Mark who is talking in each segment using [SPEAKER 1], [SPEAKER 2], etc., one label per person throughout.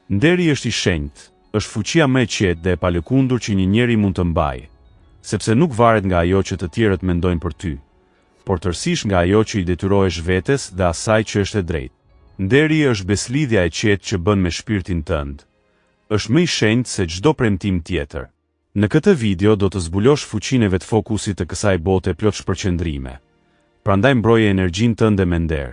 [SPEAKER 1] Nderi është i shenjtë, është fuqia më e qetë dhe e palëkundur që një njeri mund të mbajë, sepse nuk varet nga ajo që të tjerët mendojnë për ty, por tërësisht nga ajo që i detyrohesh vetes dhe asaj që është e drejtë. Nderi është beslidhja e qetë që bën me shpirtin tënd. Është më i shenjtë se çdo premtim tjetër. Në këtë video do të zbulosh fuqinë e vetfokusit të kësaj bote plot shpërqendrime. Prandaj mbroje energjinë tënde me nder,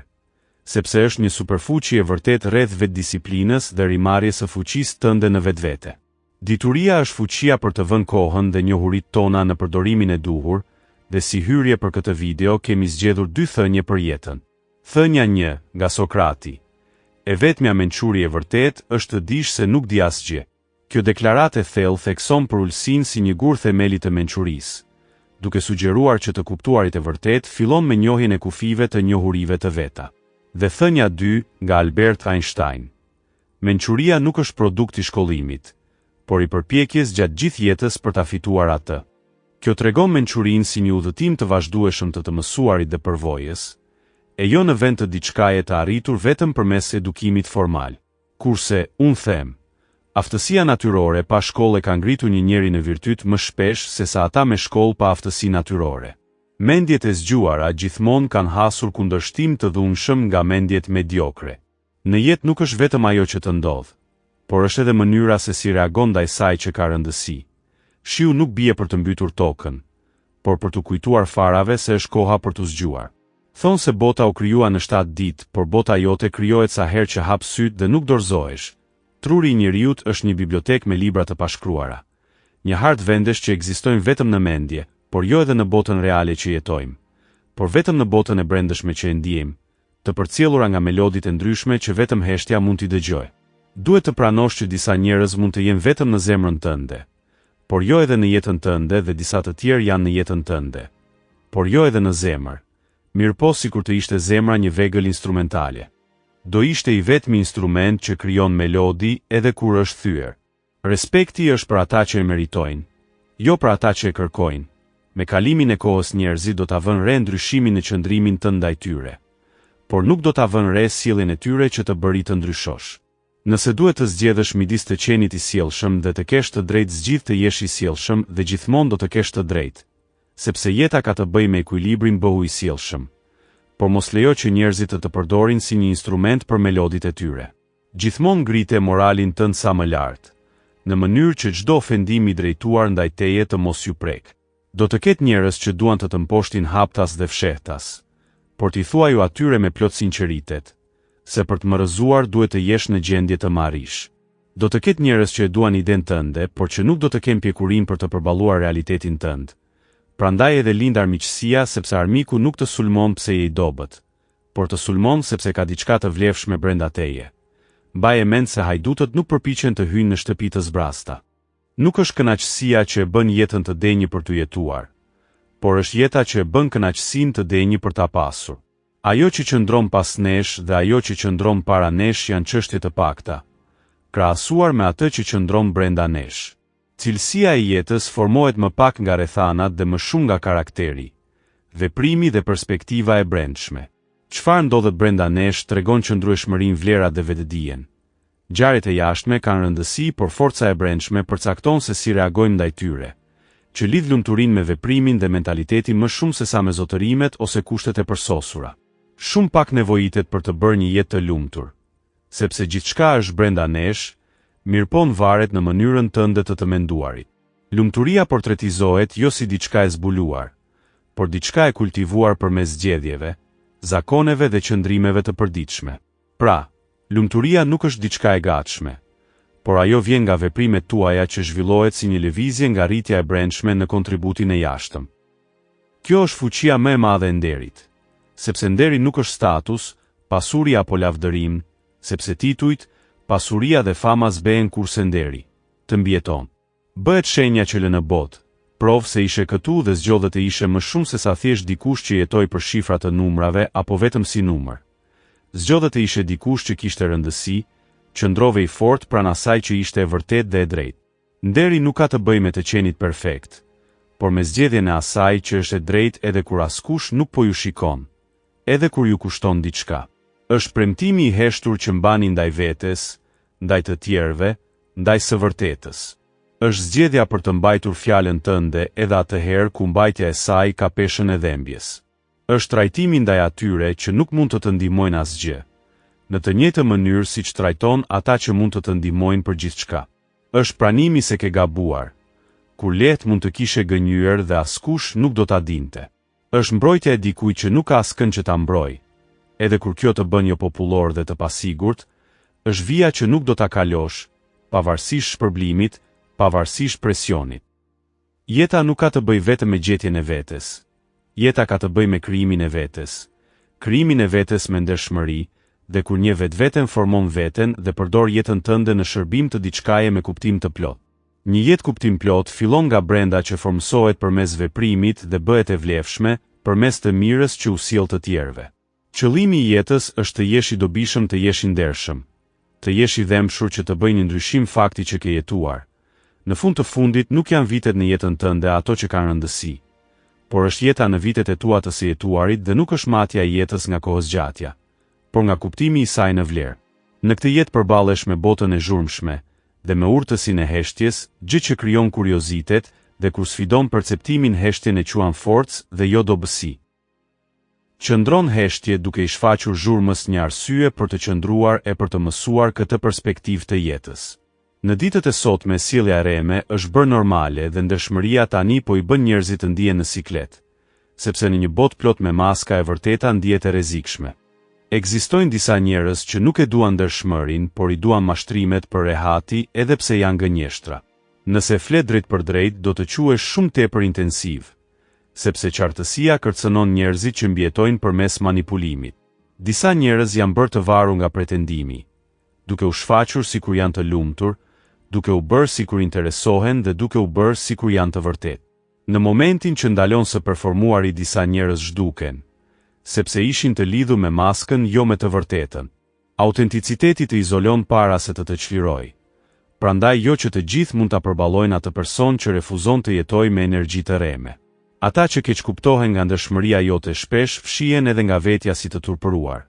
[SPEAKER 1] sepse është një superfuqi e vërtet rreth vetdisiplinës dhe rrimarrjes së fuqisë tënde në vetvete. Dituria është fuqia për të vënë kohën dhe njohuritë tona në përdorimin e duhur, dhe si hyrje për këtë video kemi zgjedhur 2 thënie për jetën. Thënia 1 nga Sokrati. E vetmja mençuri e vërtet është të dish se nuk di asgjë. Kjo deklaratë e thellë thekson për ulësinë si një gur themeli të mençurisë, duke sugjeruar që të kuptuarit e vërtet fillon me njohjen e kufive të njohurive të veta. Dhe thënia 2 nga Albert Einstein. Mençuria nuk është produkt i shkollimit, por i përpjekjes gjatë gjithë jetës për ta fituar atë. Kjo tregon mençurinë si një udhëtim të vazhdueshëm të mësuarit dhe përvojës, e jo në vend të diçkaje të arritur vetëm përmes edukimit formal. Kurse, unë them, aftësia natyrore pa shkollë ka ngritur një njeri në virtyt më shpesh se sa ata me shkollë pa aftësi natyrore. Mendjet e zgjuara gjithmonë kanë hasur kundërshtim të dhunshëm nga mendjet mediokre. Në jetë nuk është vetëm ajo që të ndodh, por është edhe mënyra se si reagon ndaj saj që ka rëndësi. Shiu nuk bie për të mbytur tokën, por për të kujtuar farave se është koha për të zgjuar. Thonë se bota u krijua në 7 ditë, por bota jote krijohet sa herë që hap syt dhe nuk dorëzohesh. Truri i njeriut është një bibliotekë me libra të pashkruara. Një hartë vendesh që ekzistojnë vetëm në mendje, por jo edhe në botën reale që jetojmë, por vetëm në botën e brendshme që e ndjejmë, të përcjellura nga melodit e ndryshme që vetëm heshtja mund t'i dëgjojë. Duhet të pranosh që disa njerëz mund të jenë vetëm në zemrën tënde, por jo edhe në jetën tënde, dhe disa të tjerë janë në jetën tënde, por jo edhe në zemër. Mirëpo sikur të ishte zemra një vegël instrumentale. Do ishte i vetmi instrument që krijon melodi edhe kur është thyer. Respekti është për ata që e meritojnë, jo për ata që e kërkojnë. Me kalimin e kohës njerëzit do ta vënë re ndryshimin në qëndrimin tënd ndaj tyre, por nuk do ta vënë re sjelljen e tyre që të bëri të ndryshosh. Nëse duhet të zgjedhësh midis të qenit i sjellshëm dhe të kesh të drejtë zgjidh të jesh i sjellshëm dhe gjithmonë do të kesh të drejtë, sepse jeta ka të bëjë me ekuilibrin bëhu i sjellshëm. Por mos lejo që njerëzit të përdorin si një instrument për melodit e tyre. Gjithmonë ngrite moralin tënd sa më lart, në mënyrë që çdo ofendim i drejtuar ndaj teje të mos ju prek. Do të ketë njerëz që duan të mposhtin haptas dhe fshehtas, por t'i thuaju atyre me plot sinqeritet, se për të më rëzuar duhet të jesh në gjendje të marrish. Do të ketë njerëz që e duan iden tënde, por që nuk do të kenë pjekurin për të përballuar realitetin tënd. Prandaj edhe lind armiqësia, sepse armiku nuk të sulmon pse je i dobët, por të sulmon sepse ka diçka të vlefshme brenda teje. Mbaje mend se hajdutët nuk përpiqen të hyjnë në shtëpi të zbrasta. Nuk është kënaqësia që e bën jetën të denjë për të jetuar, por është jeta që e bën kënaqësinë të denjë për ta pasur. Ajo që qëndron pas nesh dhe ajo që qëndron para nesh janë çështje të pakta, krahasuar me atë që qëndron brenda nesh. Cilësia e jetës formohet më pak nga rrethanat dhe më shumë nga karakteri, veprimi dhe perspektiva e brendshme. Çfarë ndodhet brenda nesh tregon qëndrueshmërinë, vlerat dhe vetdijen. Ngjarjet e jashtme kanë rëndësi, por forca e brendshme përcakton se si reagojmë ndaj tyre, që lidh lumturinë me veprimin dhe mentalitetin më shumë se sa me zotërimet ose kushtet e përsosura. Shumë pak nevojitet për të bërë një jetë të lumtur, sepse gjithçka është brenda nesh, mirëpon varet në mënyrën tënde të menduarit. Lumturia portretizohet jo si diçka e zbuluar, por diçka e kultivuar përmes zgjedhjeve, zakoneve dhe qëndrimeve të përditshme. Pra, lumturia nuk është diçka e gatshme, por ajo vjen nga veprimet tuaja që zhvillohet si një lëvizje nga rritja e brendshme në kontributin e jashtëm. Kjo është fuqia më e madhe e nderit, sepse nderi nuk është status, pasuri apo lavdërim, sepse titujt, pasuria dhe fama zbehen kurse nderi të mbjeton. Bëhet shenja që lë në botë, provë se ishe këtu dhe zgjodhet të ishe më shumë se sa thjesht dikush që jetoi për shifra të numrave apo vetëm si numër. Zgjodhet të ishe dikush që kishte rëndësi, qëndrove i fortë pranë asaj që ishte e vërtetë dhe e drejtë. Nderi nuk ka të bëjë me të qenit perfekt, por me zgjedhjen e asaj që është e drejtë edhe kur askush nuk po ju shikon, edhe kur ju kushton diçka. Është premtimi i heshtur që mbani ndaj vetes, ndaj të tjerëve, ndaj së vërtetës. Është zgjedhja për të mbajtur fjalën tënde edhe atëherë ku mbajtja e saj ka peshën e dhembjes. Është trajtimi ndaj atyre që nuk mund të të ndihmojnë asgjë, në të njëjtën mënyrë siç trajton ata që mund të të ndihmojnë për gjithçka. Është pranimi se ke gabuar, kur lehtë mund të kishe gënjur dhe askush nuk do ta dinte. Është mbrojtja e dikujt që nuk ka askën që ta mbrojë, edhe kur kjo të bën jo popullor dhe të pasigurt, është vija që nuk do ta kalosh, pavarësisht shpërblimit, pavarësisht presionit. Jeta nuk ka të bëjë vetëm me gjetjen e vetes. Jeta ka të bëjë me krijimin e vetes. Krijimin e vetes me ndershmëri, dhe kur një vetveten formon veten dhe përdor jetën tënde në shërbim të diçkaje me kuptim të plot. Një jetë kuptim plot fillon nga brenda që formsohet përmes veprimit dhe bëhet e vlefshme përmes të mirës që u sjell të tjerëve. Qëllimi i jetës është të jesh i dobishëm, të jesh i ndershëm, të jesh i dëmshur që të bëjë një ndryshim fakti që ke jetuar. Në fund të fundit nuk janë vitet në jetën tënde ato që kanë rëndësi, por është jeta në vitet e tua të së jetuarit dhe nuk është matja e jetës nga kohëzgjatja, por nga kuptimi i saj në vlerë. Në këtë jetë përballesh me botën e zhurmshme dhe me urtësinë e heshtjes, gjë që krijon kuriozitet dhe kur sfidon perceptimin heshtjen e quan forcë dhe jo dobësi. Qëndron heshtje duke i shfaqur zhurmës një arsye për të qëndruar e për të mësuar këtë perspektivë të jetës. Në ditët e sotme sjellja e reme është bërë normale dhe ndershmëria tani po i bën njerëzit të ndihen në siklet, sepse në një botë plot me maska e vërteta ndihet e rrezikshme. Ekzistojnë disa njerëz që nuk e duan ndershmërinë, por i duan mashtrimet për rehati edhe pse janë gënjeshtra. Nëse flet drejt për drejt, do të quhesh shumë tepër intensiv, sepse qartësia kërcënon njerëzit që mbjetojnë përmes manipulimit. Disa njerëz janë bërë të varur nga pretendimi, duke u shfaqur sikur janë të lumtur, duke u bërë sikur interesohen dhe duke u bërë sikur janë të vërtet. Në momentin që ndalon së performuari disa njerëz zhduken, sepse ishin të lidhur me maskën jo me të vërtetën. Autenticiteti të izolon para se të çliroj. Prandaj jo që të gjithë mund ta përballojnë atë person që refuzon të jetojë me energji të reme. Ata që keq kuptohen nga ndershmëria jote shpesh fshihen edhe nga vetja si të turpëruar.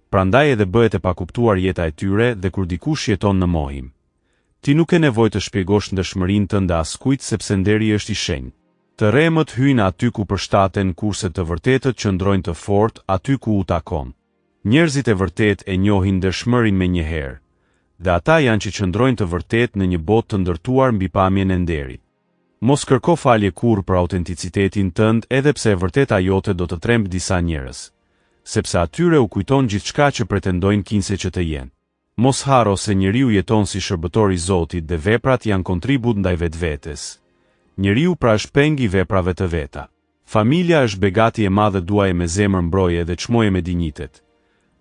[SPEAKER 1] Prandaj edhe bëhet e pakuptuar jeta e tyre dhe kur dikush jeton në mohim. Ti nuk ke nevojë të shpjegosh ndershmërinë tënde askujt sepse nderi është i shenjtë. Të remët hyjnë aty ku përshtaten kurse të vërtetët qëndrojnë të fortë aty ku u takon. Njerëzit e vërtet e njohin ndershmërinë menjëherë, dhe ata janë që qëndrojnë të vërtet në një botë të ndërtuar mbi pamjen e nderit. Mos kërko falje kurrë për autenticitetin tënd edhe pse e vërteta jote do të trembë disa njerëz, sepse atyre u kujton gjithçka që pretendojnë kinse që të jenë. Mos harro se njeriu jeton si shërbëtor i Zotit dhe veprat janë kontribut ndaj vetvetes. Njeriu pra është peng i veprave të veta. Familja është begati e madhe duaje me zemër mbroje dhe çmoje me dinjitet.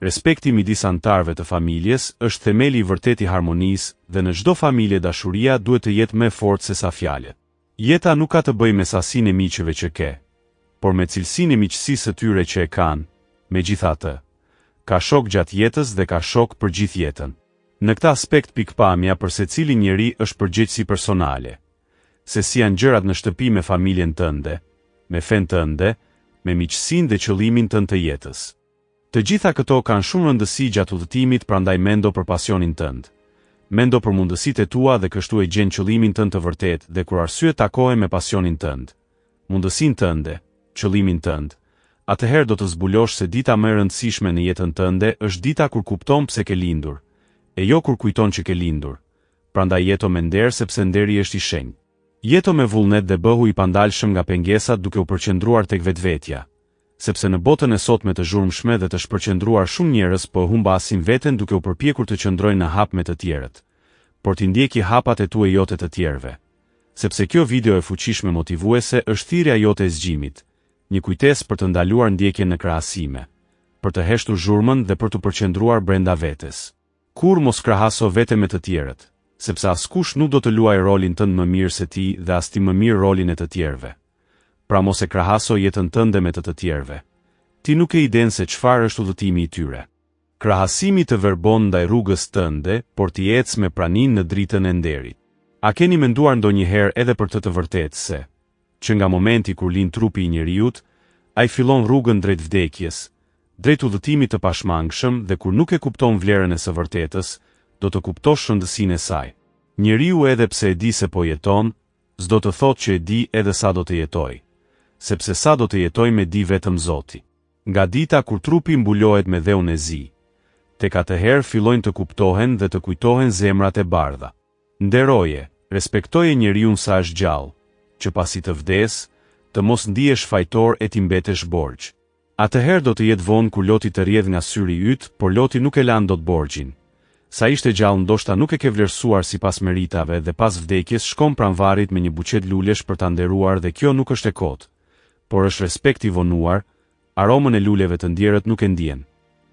[SPEAKER 1] Respekti midis anëtarëve të familjes është themeli i vërtet i harmonisë dhe në çdo familje dashuria duhet të jetë më e fortë se sa fjalët. Jeta nuk ka të bëjë me sasinë e miqëve që ke, por me cilësinë e miqësisë së tyre që e kanë. Megjithatë, ka shok gjatë jetës dhe ka shok për gjithë jetën. Në këtë aspekt pikpamja për secili njeri është përgjegjësi personale. Se si janë gjërat në shtëpi me familjen tënde, me fen tënde, me miqësinë dhe qëllimin tënd të jetës. Të gjitha këto kanë shumë rëndësi gjatë udhëtimit, prandaj mendo për pasionin tënd. Mendo për mundësitë e tua dhe kështu e gjen qëllimin tënd të vërtet dhe kur arsyet takohen me pasionin tënd, mundësinë tënde, qëllimin tënd, atëherë do të zbulosh se dita më e rëndësishme në jetën tënde është dita kur kupton pse ke lindur, e jo kur kujton që ke lindur. Prandaj jeto me nder sepse nderi është i shenjtë. Jeto me vullnet dhe bëhu i pandalshëm nga pengesat duke u përqendruar tek vetvetja, sepse në botën e sotme të zhurmshme dhe të shpërqendruar shumë njerëz po humbasin veten duke u përpjekur të qëndrojnë në hap me të tjerët, por ti ndjeki hapat e tua jote të tjerëve. Sepse kjo video e fuqishme motivuese është thirrja jote e zgjimit, një kujtesë për të ndaluar ndjekjen në krahasime, për të heshtur zhurmën dhe për të përqendruar brenda vetes. Kur mos krahaso veten me të tjerët, sepse askush nuk do të luajë rolin tënd më mirë se ti dhe as ti më mirë rolin e të tjerëve. Pra mos e krahaso jetën tënde me të tjerëve. Ti nuk e iden se çfarë është udhëtimi i tyre. Krahasimi të verbon ndaj rrugës tënde, por ti ec me praninë në dritën e nderit. A keni menduar ndonjëherë edhe për të vërtetë se, që nga momenti kur lind trupi i njeriut, ai fillon rrugën drejt vdekjes, drejt udhëtimit të pashmangshëm dhe kur nuk e kupton vlerën e së vërtetës, do të kuptosh rëndësinë e saj. Njeriu edhe pse e di se po jeton, s'do të thotë që e di edhe sa do të jetoj, sepse sa do të jetoj me di vetëm Zoti. Nga dita kur trupi mbulohet me dheun e zi, tek atëherë fillojnë të kuptohen dhe të kujtohen zemrat e bardha. Nderoje, respektoje njeriun sa është gjallë, që pasi të vdes, të mos ndihesh fajtor e ti mbetesh borxh. Atëherë do të jetë vonë kur Loti të rjedh nga syri yt, por Loti nuk e lan dot borxhin. Sa ishte gjallë ndoshta nuk e ke vlerësuar sipas meritave dhe pas vdekjes shkon pranvarit me një buqet lulesh për ta nderuar dhe kjo nuk është e kotë, por është respekt i vonuar, aromën e luleve të ndjerët nuk e ndjen.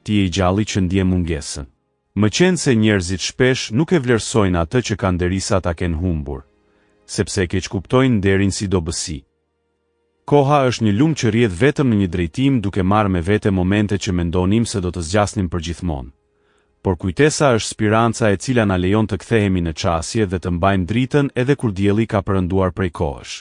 [SPEAKER 1] Ti je i gjalli që ndjen mungesën. Më qenë se njerëzit shpesh nuk e vlerësojnë atë që kanë derisa ta kenë humbur, sepse e keq kuptojnë nderin si dobësi. Koha është një lumë që rrjedh vetëm në një drejtim duke marrë me vete momente që mendonim se do të zgjasnim përgjithmonë. Por kujtesa është spiranca e cila na lejon të kthehemi në qasje dhe të mbajmë dritën edhe kur dielli ka perënduar prej kohësh.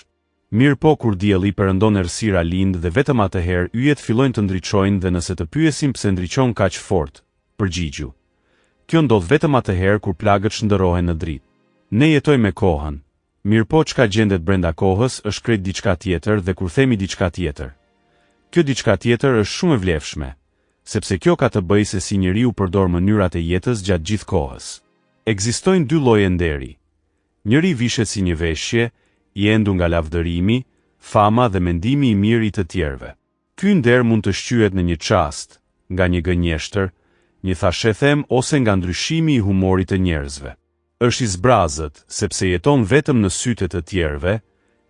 [SPEAKER 1] Mirë po kur dielli perëndon errësira lind dhe vetëm atëherë yjet fillojnë të ndriçojnë dhe nëse të pyesim pse ndriçon kaq fort, përgjigju. Kjo ndodh vetëm atëherë kur plagët shndërrohen në dritë. Ne jetojmë me kohën. Mirë po çka gjendet brenda kohës është krejt diçka tjetër dhe kur themi diçka tjetër, kjo diçka tjetër është shumë e vlefshme, sepse kjo ka të bëjë se si njeriu përdor mënyrat e jetës gjatë gjithë kohës. Ekzistojnë dy lloje nderi. Njëri vishet si një veshje, i endur nga lavdërimi, fama dhe mendimi i mirë i të tjerëve. Ky nder mund të shqyhet në një çast, nga një gënjeshtër, një thashethem ose nga ndryshimi i humorit të njerëzve. Është i zbrazët, sepse jeton vetëm në sytë të tjerëve,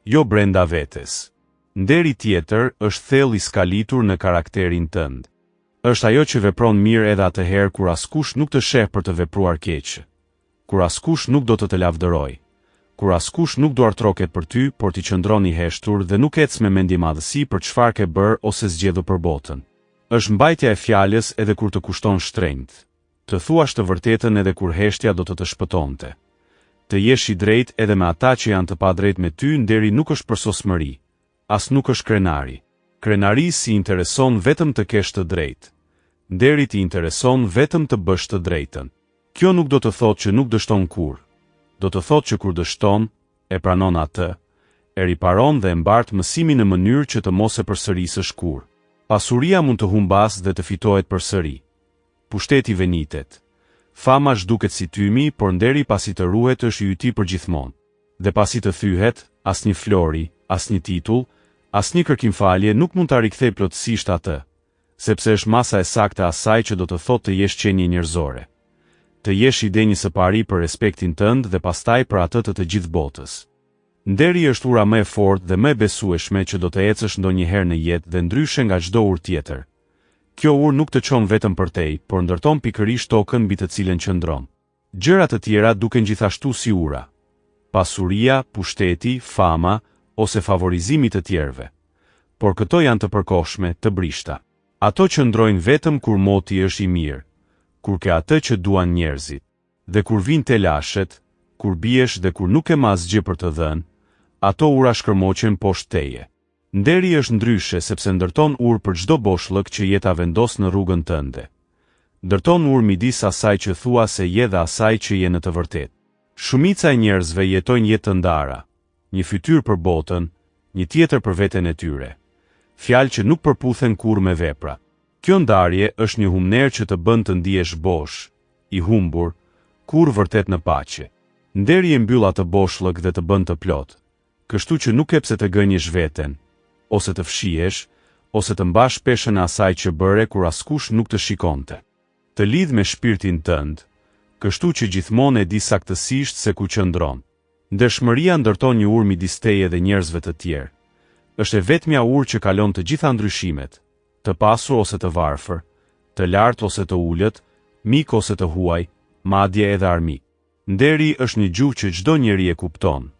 [SPEAKER 1] jo brenda vetes. Nderi tjetër është thellë i skalitur në karakterin tënd. Është ajo që vepron mirë edhe atëherë kur askush nuk të sheh për të vepruar keq, kur askush nuk do të të lavdëroj, kur askush nuk do artroket për ty, por ti qëndron i heshtur dhe nuk ec me mendje madhësi për çfarë ke bërë ose zgjedhur për botën. Është mbajtja e fjalës edhe kur të kushton shtrenjtë. Të thuash të vërtetën edhe kur heshtja do të shpëtonte. Të jesh i drejtë edhe me ata që janë të padrejtë me ty, nderi nuk është për sosmëri, as nuk është krenari. Krenari si intereson vetëm të kesh të drejtë. Nderi ti intereson vetëm të bësh të drejtën. Kjo nuk do të thotë që nuk dështon kur. Do të thotë që kur dështon, e pranon atë, e riparon dhe e mbart mësimin në mënyrë që të mos e përsërisësh kur. Pasuria mund të humbas dhe të fitohet përsëri. Pushteti venitet. Fama zhduket si tymi, por nderi pasi të ruhet është i yti përgjithmonë. Dhe pasi të thyhet, asnjë flori, asnjë titull, asnjë kërkimfalje nuk mund ta rikthej plotësisht atë, sepse është masa e saktë e asaj që do të thotë të jesh qenie njerëzore. Të jesh i denjë së pari për respektin tënd dhe pastaj për atë të gjithë botës. Nderi është ura më e fortë dhe më e besueshme që do të ecësh ndonjëherë në jetë dhe ndryshe nga çdo urë tjetër. Kjo urë nuk të çon vetëm për tej, por ndërton pikërisht tokën mbi të cilën qëndron. Gjërat të tjera duken gjithashtu si ura. Pasuria, pushteti, fama ose favorizimi të tjerëve. Por këto janë të përkohshme, të brishta. Ato qëndrojnë vetëm kur moti është i mirë, kur ke atë që duan njerëzit, dhe kur vijnë telashet, kur biesh dhe kur nuk ke më asgjë për të dhënë, ato ura shkërmoqen poshtë teje. Nderi është ndryshe sepse ndërton urë për çdo boshllëk që jeta vendos në rrugën tënde. Ndërton urë midis asaj që thua se je dhe asaj që je në të vërtetë. Shumica e njerëzve jetojnë jetë të ndara, një fytyrë për botën, një tjetër për veten e tyre. Fjalë që nuk përputhen kurrë me vepra. Kjo ndarje është një humner që të bën të ndihesh bosh, i humbur, kur vërtet në paqe. Nderi e mbyll atë boshllëk dhe të bën të plot, kështu që nuk e pse të gënjesh veten, ose të fshihesh, ose të mbash peshën e asaj që bëre kur askush nuk të shikonte. Të lidh me shpirtin tënd, kështu që gjithmonë e di saktësisht se ku qëndron. Ndershmëria ndërton një urë midis teje dhe njerëzve të tjerë. Është e vetmja urë që kalon të gjitha ndryshimet, të pasur ose të varfër, të lartë ose të ulët, mik ose të huaj, madje edhe armik. Nderi është një gjuhë që çdo njeri e kupton,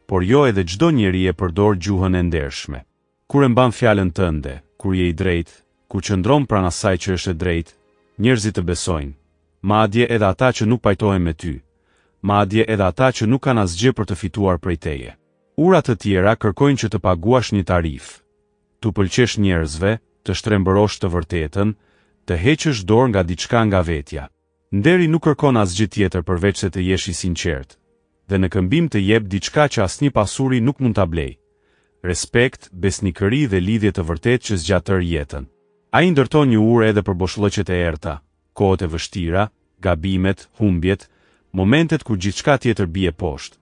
[SPEAKER 1] por jo edhe çdo njeri e përdor gjuhën e ndershme. Kur e mban fjalën tënde, kur je i drejtë, kur qëndron pranë asaj që është e drejtë, njerëzit të besojnë, madje edhe ata që nuk pajtohen me ty, madje edhe ata që nuk kanë asgjë për të fituar prej teje. Urat të tjera kërkojnë që të paguash një tarif, të pëlqesh njerëzve, të shtrembërosh të vërtetën, të heqësh dorë nga diçka nga vetja. Nderi nuk kërkon asgjë tjetër përveç se të jesh i sinqert, dhe në këmbim të jep diçka që asnjë pasuri nuk mund ta blej. Respekt, besnikëri dhe lidhje të vërtetë që zgjat tërë jetën. Ai ndërton një urë edhe për boshllëqet e errta, kohët e vështira, gabimet, humbjet, momentet kur gjithçka tjetër bie poshtë.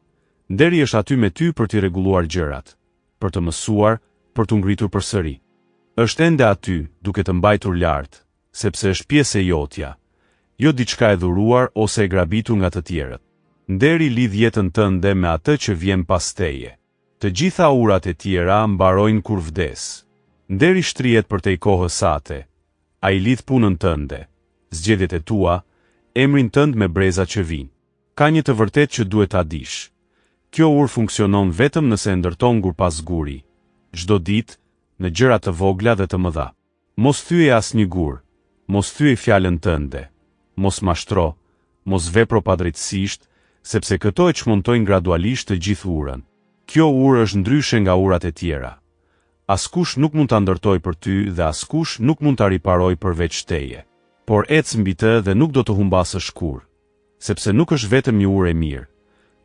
[SPEAKER 1] Nderi është aty me ty për t'i rregulluar gjërat, për të mësuar, për t'u ngritur përsëri. Është ende aty, duke të mbajtur lart, sepse është pjesë e jotja, jo diçka e dhuruar ose e grabitur nga të tjerët. Nderi lidh jetën tënde me atë që vjen pas teje. Të gjitha urat e tjera mbarojnë kur vdes. Nderi shtrihet përtej kohës sate. Ai lidh punën tënde, zgjedhjet e tua, emrin tënd me brezat që vijnë. Ka një të vërtetë që duhet ta dish. Kjo urë funksionon vetëm nëse e ndërton gur pas guri, çdo ditë, në gjëra të vogla dhe të mëdha. Mos thye asnjë gur, mos thye fjalën tënde, mos mashtro, mos vepro padrejtësisht, sepse këto e çmontojnë gradualisht të gjithë urën. Kjo urë është ndryshe nga urat e tjera. Askush nuk mund ta ndërtoj për ty dhe askush nuk mund ta riparoj përveç teje. Por ec mbi të dhe nuk do të humbasësh kurrë, sepse nuk është vetëm një urë e mirë,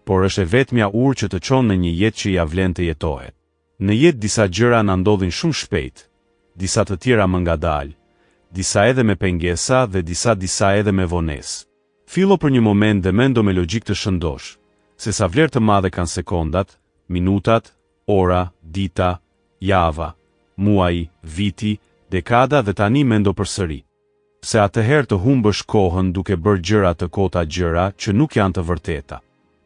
[SPEAKER 1] por është e vetmja urë që të çon në një jetë që ja vlen të jetohet. Në jetë disa gjëra na ndodhin shumë shpejt, disa të tjera më ngadalë, disa edhe me pengesa dhe disa edhe me vonesë. Fillo për një moment dhe mendo me logjik të shëndosh, se sa vlerë të madhe kanë sekondat, minutat, ora, dita, java, muaji, viti, dekada dhe tani mendo përsëri. Se atëherë të humbësh kohën duke bërë gjëra të kota gjëra që nuk janë të vërteta.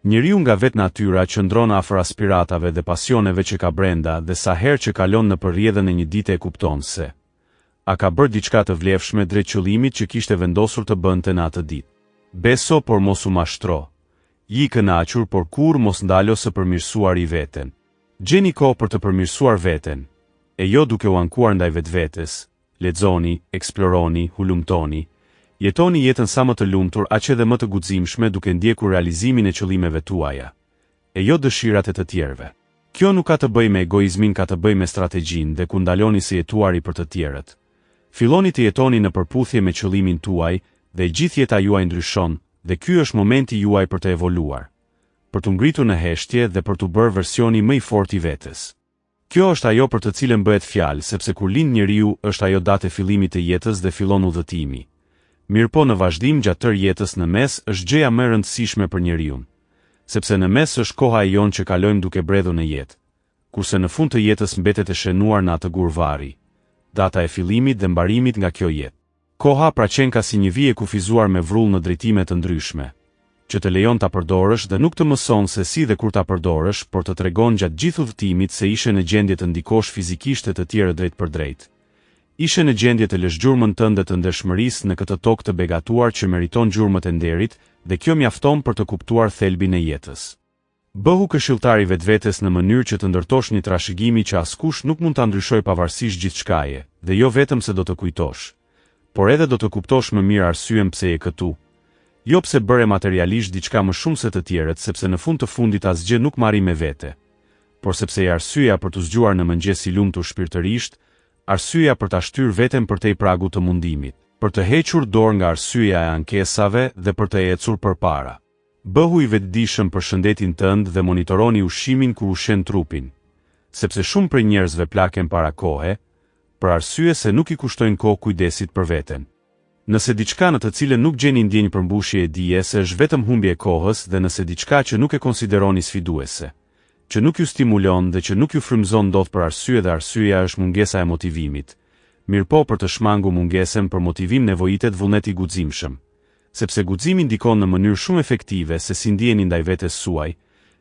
[SPEAKER 1] Njeriu nga vetë natyra qëndron afër aspiratave dhe pasioneve që ka brenda dhe sa herë që kalon në përrjedhën e një dite e kupton se a ka bërë diçka të vlefshme drejt qëllimit që kishte vendosur të bënte në atë ditë. Beso por mos u mashtro. Ji i kënaqur por kur mos ndalo së përmirësuari veten. Gjeni kohë për të përmirësuar veten, e jo duke u ankuar ndaj vetvetes. Lexoni, eksploroni, hulumtoni. Jetoni jetën sa më të lumtur, aq edhe më të guximshme duke ndjekur realizimin e qëllimeve tuaja, e jo dëshirat e të tjerëve. Kjo nuk ka të bëjë me egoizmin, ka të bëjë me strategjinë dhe ku ndaloni së jetuari për të tjerët. Filloni të jetoni në përputhje me qëllimin tuaj dhe gjithë jeta juaj ndryshon dhe ky është momenti juaj për të evoluar, për të ngritur në heshtje dhe për të bërë versioni më i fortë i vetes. Kjo është ajo për të cilën bëhet fjalë, sepse kur lind njeriu është ajo datë e fillimit të jetës dhe fillon udhëtimi. Mirëpo në vazhdim gjatë tërë jetës në mes është gjëja më e rëndësishme për njeriu, sepse në mes është koha e jon që kalojmë duke bredhur në jetë, kurse në fund të jetës mbetet e shenuar në atë gur varri, data e fillimit dhe mbarimit nga kjo jetë. Koha pra qen ka si një vijë kufizuar me vrull në drejtime të ndryshme, që të lejon ta përdorësh dhe nuk të mëson se si dhe kur ta përdorësh, por të tregon gjatë gjithë udhëtimit se ishe në gjendje të ndikosh fizikisht e të tjerë drejt për drejt. Ishe në gjendje të lësh gjurmën tënde të ndershmërisë në këtë tokë të begatuar që meriton gjurmët e nderit, dhe kjo mjafton për të kuptuar thelbin e jetës. Bëhu këshilltar i vetvetes në mënyrë që të ndërtosh një trashëgimi që askush nuk mund ta ndryshojë pavarësisht gjithçkaje, dhe jo vetëm se do të kujtosh, por edhe do të kuptosh më mirë arsyen pse je këtu. Jo pse bëre materialisht diçka më shumë se të tjerët, sepse në fund të fundit asgjë nuk marri me vete, por sepse e arsyeja për të zgjuar në mëngjes i lumtur shpirtërisht, arsyeja për ta shtyr veten përtej pragut të mundimit, për të hequr dorë nga arsyeja e ankesave dhe për të ecur përpara. Bëhu i vetëdijshëm për shëndetin tënd dhe monitoroni ushqimin kur ushqen trupin, sepse shumë prej njerëzve plaken para kohe, për arsye se nuk i kushtojnë kohë kujdesit për veten. Nëse diçka në të cilën nuk gjeni ndjenjë përmbushje e dijes është vetëm humbje e kohës dhe nëse diçka që nuk e konsideroni sfiduese, që nuk ju stimulon dhe që nuk ju frymëzon dot për arsye dhe arsyeja është mungesa e motivimit, mirëpo për të shmangur mungesën për motivim nevojitet vullneti i guximshëm, sepse guximi ndikon në mënyrë shumë efektive se si ndjeni ndaj vetes suaj,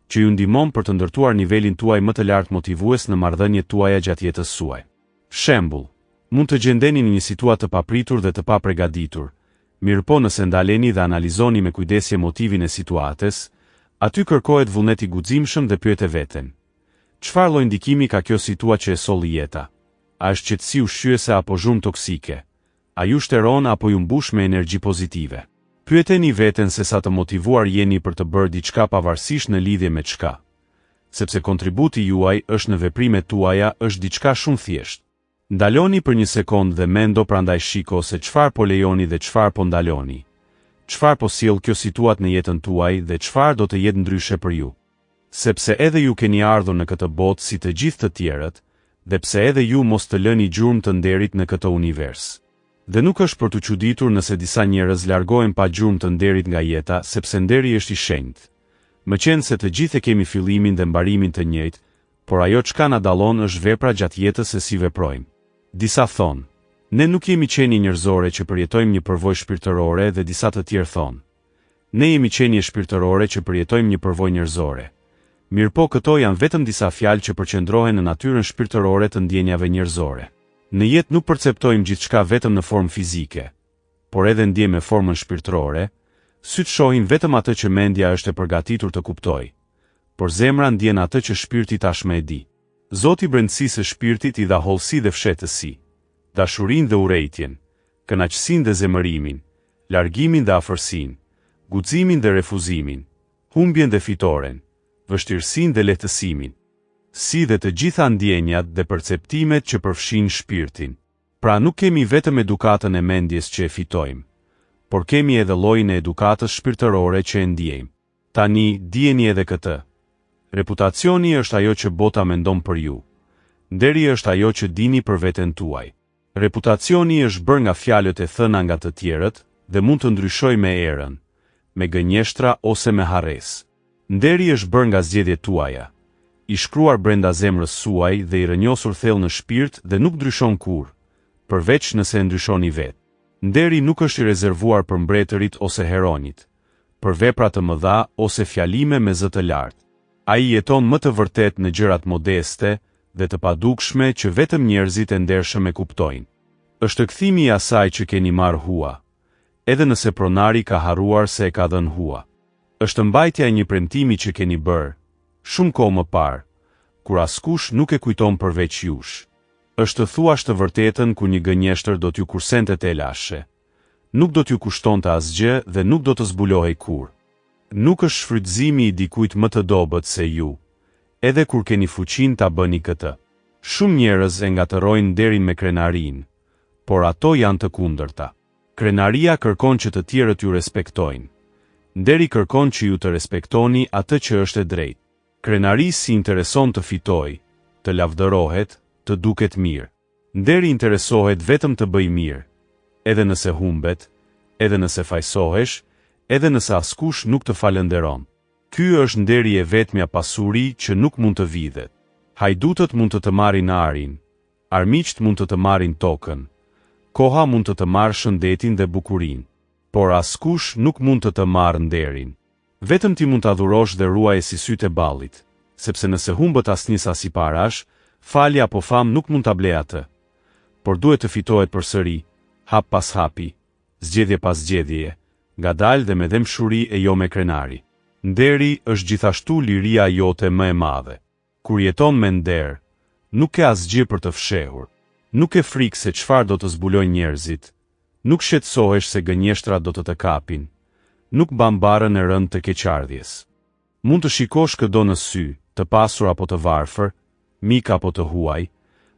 [SPEAKER 1] që ju ndihmon për të ndërtuar nivelin tuaj më të lartë motivues në marrëdhëniet tuaja gjatë jetës suaj. Shembull, mund të gjendeni në një situatë të papritur dhe të papregaditur, mirëpo nëse ndaleni dhe analizoni me kujdesje motivin e situatës, aty kërkohet vullneti i guximshëm dhe pyete veten: çfarë lloj ndikimi ka kjo situatë që e solli jeta? A është qetësi ushqyese apo zhurmë toksike? A ju shteron apo ju mbush me energji pozitive? Pyeteni veten se sa të motivuar jeni për të bërë diçka pavarësisht në lidhje me çka, sepse kontributi juaj është në veprimet tuaja është diçka shumë thjesht. Ndaloni për një sekond dhe mendo prandaj shiko se çfarë po lejoni dhe çfarë po ndaloni, çfarë po sjell kjo situat në jetën tuaj dhe çfarë do të jetë ndryshe për ju. Sepse edhe ju keni ardhur në këtë botë si të gjithë të tjerët, dhe pse edhe ju mos të lëni gjurmë të nderit në këtë univers. Dhe nuk është për të çuditur nëse disa njerëz largohen pa gjurmë të nderit nga jeta, sepse nderi është i shenjtë. Meqense të gjithë kemi fillimin dhe mbarimin të njëjtë, por ajo çka na dallon është vepra gjatë jetës se si veprojmë. Disa thonë, ne nuk jemi qenie njerëzore që përjetojmë një përvojë shpirtërore dhe disa të tjerë thonë, ne jemi qenie shpirtërore që përjetojmë një përvojë njerëzore. Mirëpo këto janë vetëm disa fjalë që përqendrohen në natyrën shpirtërore të ndjenjave njerëzore. Në jetë nuk perceptojmë gjithçka vetëm në formë fizike, por edhe ndjejmë në formën shpirtërore, syt shohin vetëm atë që mendja është e përgatitur të kuptojë, por zemra ndjen atë që shpirti tashmë e di. Zoti brendësisë së shpirtit i dha hollësi dhe fshehtësi, dashurinë dhe urrejtjen, kënaqësinë dhe zemërimin, largimin dhe afërsinë, guximin dhe refuzimin, humbjen dhe fitoren, vështirësinë dhe lehtësimin, si dhe të gjitha ndjenjat dhe perceptimet që përfshin shpirtin. Pra nuk kemi vetëm edukatën e mendjes që e fitojmë, por kemi edhe llojin e edukatës shpirtërore që e ndjejmë. Tani, dijeni edhe këtë. Reputacioni është ajo që bota mendon për ju. Nderi është ajo që dini për veten tuaj. Reputacioni është bërë nga fjalët e thëna nga të tjerët dhe mund të ndryshojë me erën, me gënjeshtra ose me harresë. Nderi është bërë nga zgjedhjet tuaja, i shkruar brenda zemrës suaj dhe i rënjosur thellë në shpirt dhe nuk ndryshon kurrë, përveç nëse e ndryshoni vetë. Nderi nuk është i rezervuar për mbretërit ose heronjit, për vepra të mëdha ose fjalime me zë të lartë. Ai jeton më të vërtet në gjërat modeste dhe të padukshme që vetëm njerëzit e ndershëm e kuptojnë. Është kthimi i asaj që keni marrë hua, edhe nëse pronari ka harruar se e ka dhënë hua. Është mbajtja e një premtimi që keni bërë, shumë kohë më parë, kur askush nuk e kujton përveç jush. Është thuash të vërtetën ku një gënjeshtër do t'ju kursente të lashe. Nuk do t'ju kushtonte asgjë dhe nuk do të zbulohej kurrë. Nuk është shfrytëzimi i dikujt më të dobët se ju, edhe kur keni fuqinë ta bëni këtë. Shumë njerëz e ngatërrojnë nderin me krenarinë, por ato janë të kundërta. Krenaria kërkon që të tjerët ju respektojnë. Nderi kërkon që ju të respektoni atë që është e drejtë. Krenarisë si intereson të fitojë, të lavdërohet, të duket mirë. Nderi interesohet vetëm të bëjë mirë, edhe nëse humbet, edhe nëse fajsohesh, edhe nëse askush nuk të falënderon. Ky është nderi e vetmja pasuri që nuk mund të vidhet. Hajdutët mund të të marrin arin, armiqt mund të të marrin tokën, koha mund të të marrë shëndetin dhe bukurinë, por askush nuk mund të të marrë nderin. Vetëm ti mund të adhurosh dhe ruaje si sytë e ballit, sepse nëse humbët asnjë sasi parash, falja apo fam nuk mund ta blejë atë, por duhet të fitohet përsëri, hap pas hapi, zgjedhje pas zgjedhjeje, ngadalë dhe me dëmshuri e jo me krenari. Nderi është gjithashtu liria jote më e madhe. Kur jeton me nder, nuk ke asgjë për të fshehur. Nuk e frikë se çfarë do të zbulojnë njerëzit. Nuk shqetësohesh se gënjeshtrat do të të kapin. Nuk ban barën e rënd të keqardhjes. Mund të shikosh këdo në sy, të pasur apo të varfër, mik apo të huaj,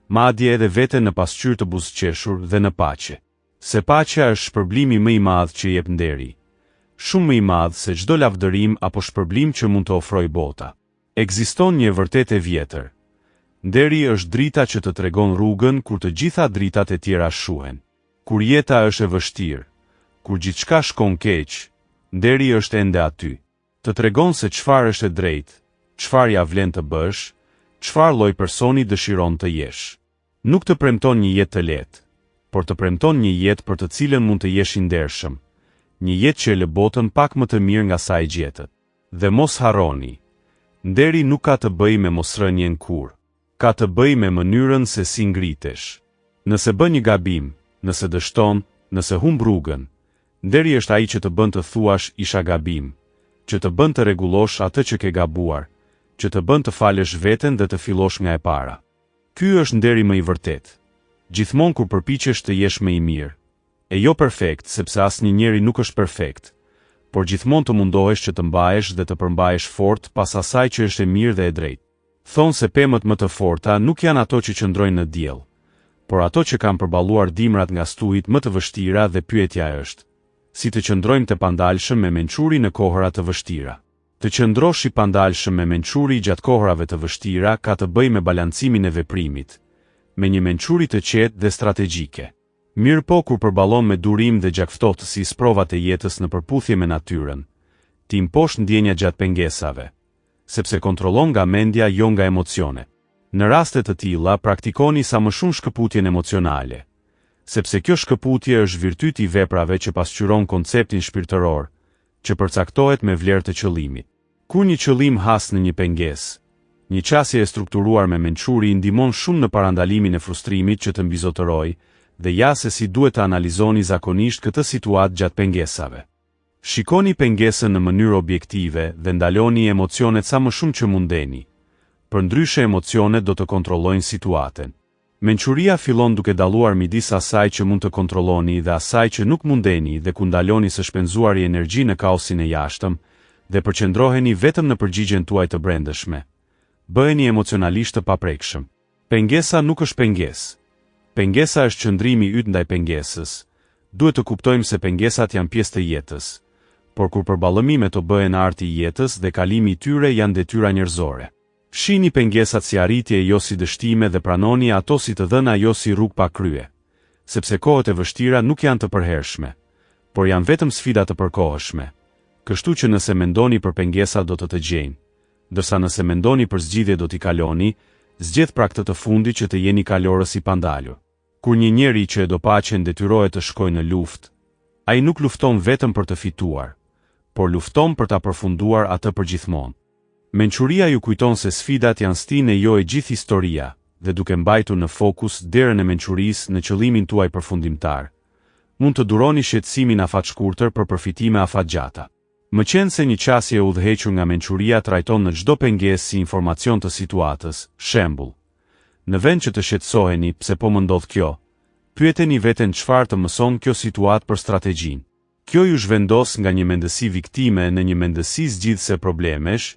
[SPEAKER 1] madje edhe vete në pasqyrë të buzëqeshur dhe në paqe. Se paqja është shpërblimi më i madh që jep nderi. Shumë më i madh se çdo lavdërim apo shpërblim që mund të ofrojë bota. Ekziston një vërtetë e vjetër. Nderi është drita që të tregon rrugën kur të gjitha dritat e tjera shuhen. Kur jeta është e vështirë, kur gjithçka shkon keq, nderi është ende aty. Të tregon se çfarë është e drejtë, çfarë ja vlen të bësh, çfarë lloj personi dëshiron të jesh. Nuk të premton një jetë të lehtë, por të premton një jetë për të cilën mund të jesh i ndershëm, një jetë që e lë botën pak më të mirë nga sa e gjetët. Dhe mos harroni, nderi nuk ka të bëjë me mosrënien kurrë, ka të bëjë me mënyrën se si ngritesh. Nëse bën një gabim, nëse dështon, nëse humb rrugën, nderi është ai që të bën të thuash isha gabim, që të bën të rregullosh atë që ke gabuar, që të bën të falësh veten dhe të fillosh nga e para. Ky është nderi më i vërtetë. Gjithmonë kur përpiqesh të jesh më i mirë, e jo perfekt, sepse asnjë njeri nuk është perfekt, por gjithmonë të mundohesh që të mbahesh dhe të përmbahesh fort pas asaj që është e mirë dhe e drejtë. Thonë se pemët më të forta nuk janë ato që qëndrojnë në diell, por ato që kanë përballuar dimrat nga stuhit më të vështira dhe pyetja është, si të qëndrojmë të pandalshëm me mençuri në kohëra të vështira. Të qëndrosh i pandalshëm me mençuri gjatë kohërave të vështira ka të bëjë me balancimin e veprimit, me një mençuri të qetë dhe strategjike. Mirë po kur përballon me durim dhe gjakftotësi provat e jetës në përputhje me natyrën, ti imposh ndjenja gjatë pengesave, sepse kontrollon nga mendja jo nga emocione. Në raste të tilla praktikoni sa më shumë shkëputjen emocionale, sepse kjo shkëputje është virtyti i veprave që pasqyron konceptin shpirtëror, që përcaktohet me vlerë të qëllimit. Kur një qëllim has në një pengesë, një qasje e strukturuar me mençuri ndihmon shumë në parandalimin e frustrimit që të mbizotëroj, dhe ja se si duhet të analizoni zakonisht këtë situatë gjatë pengesave. Shikoni pengesën në mënyrë objektive dhe ndaloni emocionet sa më shumë që mundeni. Përndryshe emocionet do të kontrollojnë situatën. Mençuria fillon duke dalluar midis asaj që mund të kontrolloni dhe asaj që nuk mundeni dhe ku ndaloni së shpenzuari energji në kaosin e jashtëm dhe përqendroheni vetëm në përgjigjen tuaj të brendshme. Bëheni emocionalisht të paprekshëm. Pengesa nuk është pengesë. Pengesa është qëndrimi yt ndaj pengesës. Duhet të kuptojmë se pengesat janë pjesë të jetës, por kur përballëmi me to bëhen arti i jetës dhe kalimi i tyre janë detyra njerëzore. Shihni pengesat si arritje jo si dështime dhe pranoni ato si të dhëna jo si rrugë pa krye, sepse kohët e vështira nuk janë të përhershme, por janë vetëm sfida të përkohshme. Kështu që nëse mendoni për pengesa do të gjejnë, ndërsa nëse mendoni për zgjidhje do t'i kaloni, zgjedh pra këtë të fundit që të jeni kalorës i pandalur. Kur një njeri që e do paqen detyrohet të shkojë në luftë, ai nuk lufton vetëm për të fituar, por lufton për ta përfunduar atë përgjithmonë. Mençuria ju kujton se sfidat janë stinë e jo e gjithë historia, dhe duke mbajtur në fokus derën e mençurisë në qëllimin tuaj përfundimtar, mund të duroni shqetësimin afatshkurtër për përfitime afatgjata. Më qenë se një qasje e udhëhequr nga mençuria trajton në çdo pengesë si informacion të situatës, shembull. Në vend që të shqetësoheni pse po më ndodh kjo, pyeteni veten çfarë të mëson kjo situatë për strategjinë. Kjo ju zhvendos nga një mendësi viktime në një mendësi zgjidhëse problemesh,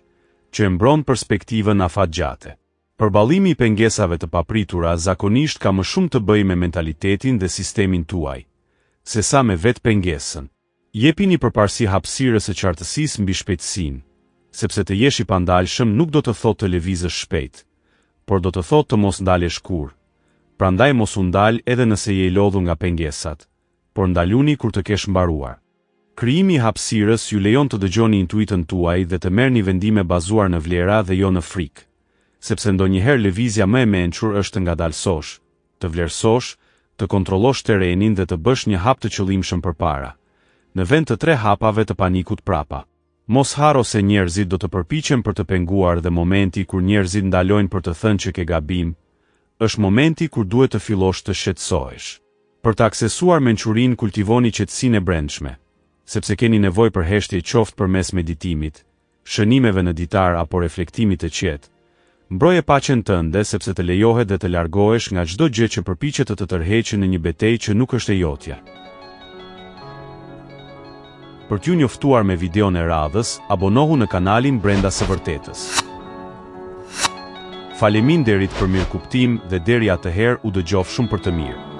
[SPEAKER 1] që e mbron perspektivën afatgjate. Përballimi i pengesave të papritura zakonisht ka më shumë të bëjë me mentalitetin dhe sistemin tuaj, sesa me vetë pengesën. Jepini përparësi hapësirës së qartësisë mbi shpejtësinë, sepse të jesh i pandalshëm nuk do të thotë të lëvizësh shpejt, por do të thotë të mos ndalesh kurrë. Prandaj mos u ndal edhe nëse je i lodhur nga pengesat, por ndaluni kur të kesh mbaruar. Krijimi i hapësirës ju lejon të dëgjoni intuitën tuaj dhe të merrni vendime bazuar në vlera dhe jo në frikë, sepse ndonjëherë lëvizja më e mençur është të ngadalësosh, të vlerësosh, të kontrollosh terrenin dhe të bësh një hap të qëllimshëm përpara, në vend të 3 hapave të panikut prapa. Mos harro se njerëzit do të përpiqen për të penguar dhe momenti kur njerëzit ndalojnë për të thënë që ke gabim, është momenti kur duhet të fillosh të shqetësohesh. Për të aksesuar mençurinë kultivoni qetësinë e brendshme, sepse keni nevojë për heshtje qoftë përmes meditimit, shënimeve në ditar apo reflektimit të qetë. Mbroje paqen tënde sepse të lejohet dhe të largohesh nga çdo gjë që përpiqet të tërheqë në një betejë që nuk është e jotja. Për t'ju njoftuar me videon e radhës, abonohu në kanalin Brenda së Vërtetës. Faleminderit për mirëkuptim dhe deri atëherë u dëgjofshëm për të mirë.